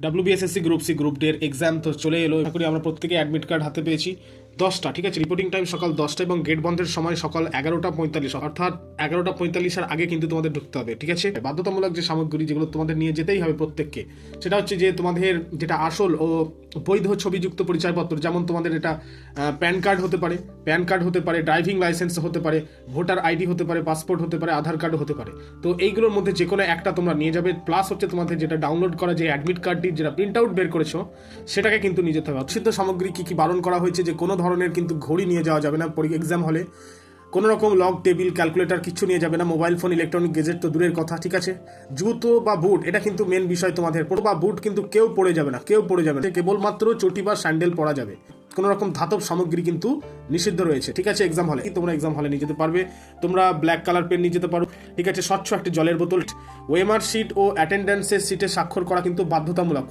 WBSSC group C group D এর exam তো চলে এলো। আশা করি আমরা প্রত্যেকে অ্যাডমিট কার্ড হাতে পেয়েছি 10টা, ঠিক আছে। রিপোর্টিং টাইম সকাল 10টা এবং গেট বন্ধের সময় সকাল 11:45, অর্থাৎ 11:45 আগে কিন্তু তোমাদের ঢুকতে হবে, ঠিক আছে। বাধ্যতামূলক যে সামগ্রী যেগুলো তোমাদের নিয়ে যেতেই হবে প্রত্যেককে, সেটা হচ্ছে যে তোমাদের যেটা আসল ও বৈধ ছবিযুক্ত পরিচয়পত্র, যেমন তোমাদের এটা প্যান কার্ড হতে পারে, ড্রাইভিং লাইসেন্স হতে পারে, ভোটার আইডি হতে পারে, পাসপোর্ট হতে পারে, আধার কার্ড হতে পারে। তো এইগুলোর মধ্যে যে কোনো একটা তোমরা নিয়ে যাবে। প্লাস হচ্ছে তোমাদের যেটা ডাউনলোড করা যে অ্যাডমিট কার্ডটি যেটা প্রিন্ট আউট বের করেছো, সেটাকে কিন্তু নিয়ে যেতে হবে। অসিদ্ধ সামগ্রী কি কি বারণ করা হয়েছে, যে কোনো ধরনের কিন্তু ঘড়ি নিয়ে যাওয়া যাবে না এক্সাম হলে। কোনো রকম লগ, টেবিল, ক্যালকুলেটর কিছু নিয়ে যাবে না। মোবাইল ফোন, ইলেকট্রনিক গেজেট তো দূরের কথা, ঠিক আছে। জুতো বা বুট, এটা কিন্তু মেন বিষয় তোমাদের। বা বুট কিন্তু কেউ পরে যাবে না, কেবলমাত্র চটি বা স্যান্ডেল পরা যাবে। কোনো রকম ধাতব সামগ্রী কিন্তু নিষিদ্ধ রয়েছে, ঠিক আছে। এক্সাম হলে তোমরা এক্সাম হলে নিয়ে যেতে পারবে। তোমরা ব্ল্যাক কালার পেন নিয়ে যেতে পারো, ঠিক আছে। স্বচ্ছ একটি জলের বোতল, ওএমআর শিট ও অ্যাটেন্ডেন্সের শিটে স্বাক্ষর করা কিন্তু বাধ্যতামূলক।